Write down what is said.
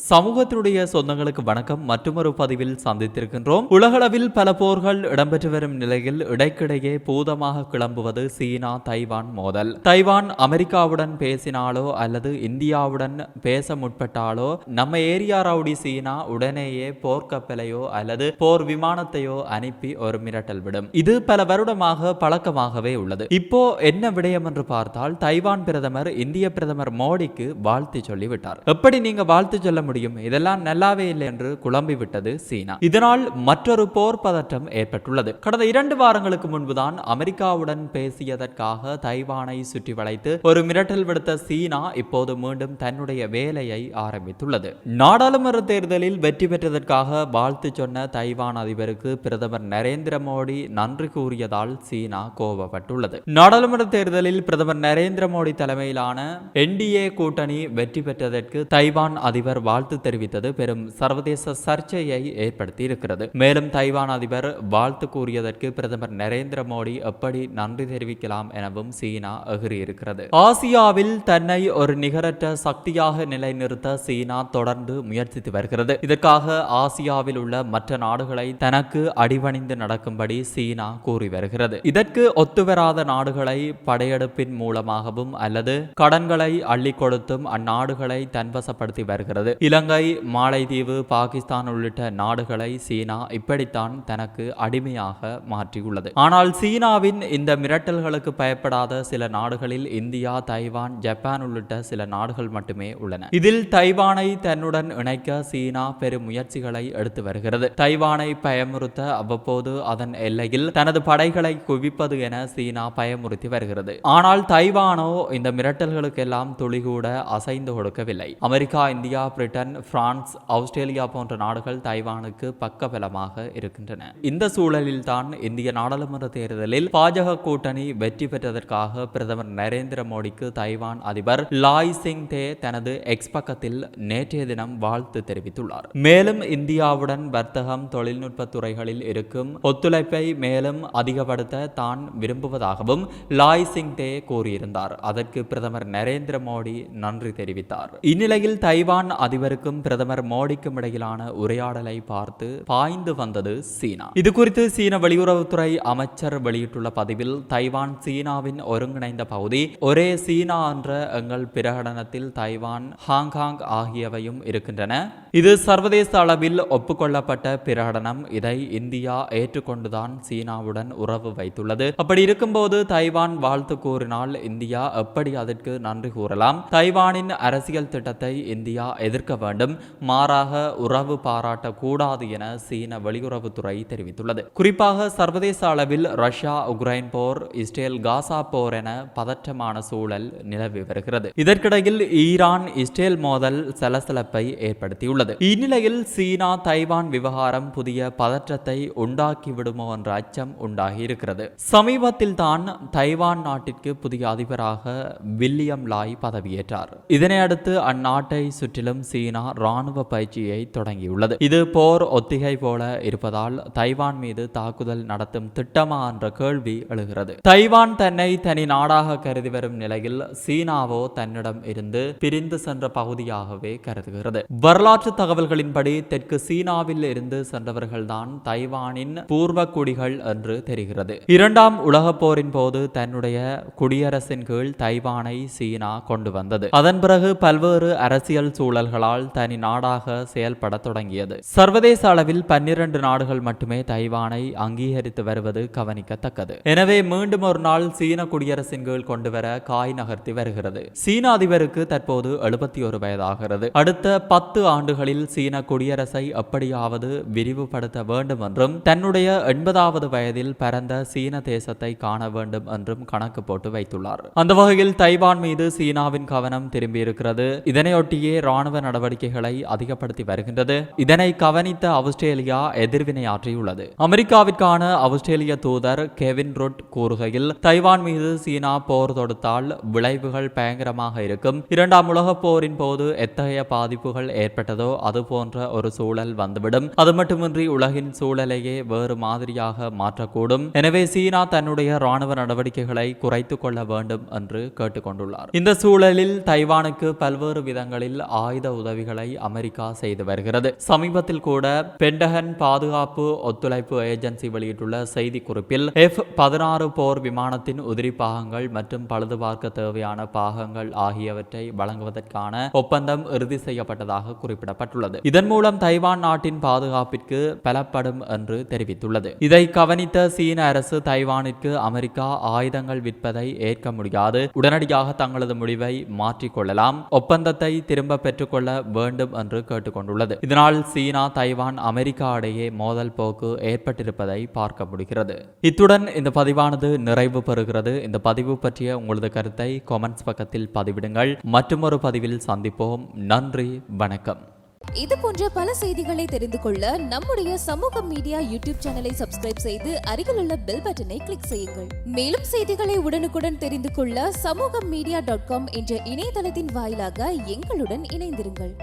சமூகத்தினுடைய சொந்தங்களுக்கு வணக்கம். மற்றொரு பதிவில் சந்தித்திருக்கின்றோம். உலகளவில் பல போர்கள் இடம்பெற்று வரும் நிலையில் இடைக்கிடையே பூதமாக கிளம்புவது சீனா தைவான் மோதல். தைவான் அமெரிக்காவுடன் பேசினாலோ அல்லது இந்தியாவுடன் பேச முற்பட்டாலோ நம்ம ஏரியா ரவுடி சீனா உடனேயே போர்க்கப்பலையோ அல்லது போர் விமானத்தையோ அனுப்பி ஒரு மிரட்டல் விடும். இது பல வருடமாக பழக்கமாகவே உள்ளது. இப்போ என்ன விடயம் என்று பார்த்தால், தைவான் பிரதமர் இந்திய பிரதமர் மோடிக்கு வாழ்த்து சொல்லிவிட்டார். எப்படி நீங்க வாழ்த்து சொல்ல முடியும்? இதெல்லாம் நல்லாவே இல்லை என்று குழம்பிவிட்டது சீனா. இதனால் மற்றொரு போர் பதற்றம் ஏற்பட்டுள்ளது. கடந்த 2 வாரங்களுக்கு முன்புதான் அமெரிக்காவுடன் பேசியதற்காக தைவானை சுற்றி வளைத்து ஒரு மிரட்டல் விடுத்த சீனா இப்போது மீண்டும் தன்னுடைய வேலையை ஆரம்பித்துள்ளது. நாடாளுமன்ற தேர்தலில் வெற்றி பெற்றதற்காக வாழ்த்து சொன்ன தைவான் அதிபருக்கு பிரதமர் நரேந்திர மோடி நன்றி கூறியதால் சீனா கோபப்பட்டுள்ளது. நாடாளுமன்ற தேர்தலில் பிரதமர் நரேந்திர மோடி தலைமையிலான NDA கூட்டணி வெற்றி பெற்றதற்கு தைவான் அதிபர் வாழ்த்து தெரிவித்தது பெரும் சர்வதேச சர்ச்சையை ஏற்படுத்தி இருக்கிறது. மேலும் தைவான் அதிபர் வாழ்த்து கூறியதற்கு பிரதமர் நரேந்திர மோடி எப்படி நன்றி தெரிவிக்கலாம் எனவும் சீனா எகிறியிருக்கிறது. ஆசியாவில் தன்னை ஒரு நிகரற்ற சக்தியாக நிலைநிறுத்த சீனா தொடர்ந்து முயற்சித்து வருகிறது. இதற்காக ஆசியாவில் உள்ள மற்ற நாடுகளை தனக்கு அடிபணிந்து நடக்கும்படி சீனா கூறி வருகிறது. இதற்கு ஒத்துவராத நாடுகளை படையெடுப்பின் மூலமாகவும் அல்லது கடன்களை அள்ளி கொடுத்தும் அந்நாடுகளை தன்வசப்படுத்தி வருகிறது. இலங்கை, மாலைதீவு, பாகிஸ்தான் உள்ளிட்ட நாடுகளை சீனா இப்படித்தான் தனக்கு அடிமையாக மாற்றியுள்ளது. ஆனால் சீனாவின் இந்த மிரட்டல்களுக்கு பயப்படாத சில நாடுகளில் இந்தியா, தைவான், ஜப்பான் உள்ளிட்ட சில நாடுகள் மட்டுமே உள்ளன. இதில் தைவானை தன்னுடன் இணைக்க சீனா பெரும் முயற்சிகளை எடுத்து வருகிறது. தைவானை பயமுறுத்த அவ்வப்போது அதன் எல்லையில் தனது படைகளை குவிப்பது என சீனா பயமுறுத்தி வருகிறது. ஆனால் தைவானோ இந்த மிரட்டல்களுக்கெல்லாம் துளிகூட அசைந்து கொடுக்கவில்லை. America, India, Britain, France, Australia போன்ற நாடுகள் தைவானுக்கு பக்கபலமாக இருக்கின்றன. இந்த சூழலில் தான் இந்திய நாடாளுமன்ற தேர்தலில் பாஜக கூட்டணி வெற்றி பெற்றதற்காக பிரதமர் நரேந்திர மோடிக்கு தைவான் அதிபர் லாய் சிங் தே தனது எக்ஸ் பக்கத்தில் நேற்றைய தினம் வாழ்த்து தெரிவித்துள்ளார். மேலும் இந்தியாவுடன் வர்த்தகம், தொழில்நுட்ப துறைகளில் இருக்கும் ஒத்துழைப்பை மேலும் அதிகப்படுத்த தான் விரும்புவதாகவும் லாய் சிங் தே கூறியிருந்தார். அதற்கு பிரதமர் நரேந்திர மோடி நன்றி தெரிவித்தார். இந்நிலையில் தைவான் அதிபருக்கும் பிரதமர் மோடிக்கும் இடையிலான உரையாடலை பார்த்து பாய்ந்து வந்தது சீனா. இது குறித்து சீன வெளியுறவுத்துறை அமைச்சர் வெளியிட்டுள்ள பதிவில், தைவான் சீனாவின் ஒருங்கிணைந்த பகுதி. ஒரே சீனா என்ற எங்கள் பிரகடனத்தில் தைவான், ஹாங்காங் ஆகியவையும் இருக்கின்றன. இது சர்வதேச அளவில் ஒப்புக்கொள்ளப்பட்ட பிரகடனம். இதை இந்தியா ஏற்றுக்கொண்டுதான் சீனாவுடன் உறவு வைத்துள்ளது. அப்படி இருக்கும்போது தைவான் வாழ்த்து கூறினால் இந்தியா எப்படி அதற்கு நன்றி கூறலாம்? தைவானின் அரசியல் திட்டத்தை இந்தியா எதிர்க்க வேண்டும், மாறாக உறவு பாராட்ட கூடாது என சீன வெளியுறவுத்துறை தெரிவித்துள்ளது. குறிப்பாக சர்வதேச அளவில் ரஷ்யா உக்ரைன் போர், இஸ்ரேல் காசா போர் என பதற்றமான சூழல் நிலவி வருகிறது. இதற்கிடையில் ஈரான் இஸ்ரேல் மோதல் சலசலப்பை ஏற்படுத்தியுள்ளது. இந்நிலையில் சீனா தைவான் விவகாரம் புதிய பதற்றத்தை உண்டாக்கிவிடுமோ என்ற அச்சம் உண்டாகி இருக்கிறது. சமீபத்தில் தான் தைவான் நாட்டிற்கு புதிய அதிபராக வில்லியம் லாய் பதவியேற்றார். இதனையடுத்து அந்நாட்டை சுற்றிலும் சீனா ராணுவ பயிற்சியை தொடங்கியுள்ளது. இது போர் ஒத்திகை போல இருப்பதால் தைவான் மீது தாக்குதல் நடத்தும் திட்டமா என்ற கேள்வி எழுகிறது. தைவான் தன்னை தனி நாடாக கருதி வரும் நிலையில் சீனாவோ தன்னிடம் இருந்து பிரிந்து சென்ற பகுதியாகவே கருதுகிறது. வரலாற்று தகவல்களின்படி தெற்கு சீனாவில் இருந்து சென்றவர்கள்தான் தைவானின் பூர்வ குடிகள் என்று தெரிகிறது. 2ஆம் உலகப் போரின் போது தன்னுடைய குடியரசின் கீழ் தைவானை சீனா கொண்டு வந்தது. அதன் பிறகு பல்வேறு அரசியல் சூழல்களால் தனி நாடாக செயல்பட தொடங்கியது. சர்வதேச அளவில் 12 நாடுகள் மட்டுமே தைவானை அங்கீகரித்து வருவது கவனிக்கத்தக்கது. எனவே மீண்டும் ஒரு நாள் சீன குடியரசின் கீழ் கொண்டு வர காய் நகர்த்தி வருகிறது. சீன அதிபருக்கு தற்போது 71 வயதாகிறது. அடுத்த 10 ஆண்டுகளில் சீன குடியரசை எப்படியாவது விரிவுபடுத்த வேண்டும் என்றும் தன்னுடைய 80வது வயதில் பரந்த சீன தேசத்தை காண வேண்டும் என்றும் கணக்கு போட்டு வைத்துள்ளார். அந்த வகையில் தைவான் மீது சீனாவின் கவனம் திரும்பியிருக்கிறது. இதனையொட்டியே ராணுவ நடவடிக்கைகளை அதிகப்படுத்தி வருகின்றது. இதனை கவனித்த ஆஸ்திரேலியா எதிர்வினையாற்றியுள்ளது. அமெரிக்காவிற்கான ஆஸ்திரேலிய தூதர் கெவின் ருட் கூறுகையில், தைவான் மீது சீனா போர் தொடுத்தால் விளைவுகள் பயங்கரமாக இருக்கும். 2ஆம் உலகப் போரின் போது எத்தகைய பாதிப்புகள் ஏற்பட்டதோ அது போன்ற ஒரு சூழல் வந்துவிடும். அது மட்டுமின்றி உலகின் சூழலையே வேறு மாதிரியாக மாற்றக்கூடும். எனவே சீனா தன்னுடைய ராணுவ நடவடிக்கைகளை குறைத்துக் கொள்ள வேண்டும் என்று கேட்டுக்கொண்டுள்ளார். இந்த சூழலில் தைவானுக்கு பல்வேறு விதங்களில் ஆயுத உதவி உதவிகளை அமெரிக்கா செய்து வருகிறது. சமீபத்தில் கூட பென்டகன் பாதுகாப்பு ஒத்துழைப்பு ஏஜென்சி வெளியிட்டுள்ள செய்திக்குறிப்பில் F-16 போர் விமானத்தின் உதிரி பாகங்கள் மற்றும் பழுதுபார்க்க தேவையான பாகங்கள் ஆகியவற்றை வழங்குவதற்கான ஒப்பந்தம் இறுதி செய்யப்பட்டதாக குறிப்பிடப்பட்டுள்ளது. இதன் மூலம் தைவான் நாட்டின் பாதுகாப்பிற்கு பலப்படும் என்று தெரிவித்துள்ளது. இதை கவனித்த சீன அரசு தைவானிற்கு அமெரிக்கா ஆயுதங்கள் விற்பதை ஏற்க முடியாது, உடனடியாக தங்களது முடிவை மாற்றிக்கொள்ளலாம், ஒப்பந்தத்தை திரும்ப பெற்றுக்கொள்ள வேண்டும் என்று கேட்டுக்கொண்டுள்ளது. இதனால் சீனா, தைவான், அமெரிக்கா இடையே மோதல் போக்கு ஏற்பட்டிருப்பதை பார்க்க முடிகிறது. இத்துடன் இந்த பதிவானது நிறைவு பெறுகிறது. இந்த பதிவு பற்றிய உங்களது கருத்தை கமெண்ட்ஸ் பக்கத்தில் பதிவிடுங்கள். மற்றொரு பதிவில் சந்திப்போம். நன்றி, வணக்கம். இது போன்ற பல செய்திகளை தெரிந்து கொள்ள நம்முடைய சமூக மீடியா யூடியூப் சேனலை சப்ஸ்கிரைப் செய்து அருகிலுள்ள பெல் பட்டனை கிளிக் செய்யுங்கள். மேலும் செய்திகளை உடனுக்குடன் தெரிந்து கொள்ள சமூகமீடியா.com என்ற இணையதளத்தின் வாயிலாக எங்களுடன் இணைந்திருங்கள்.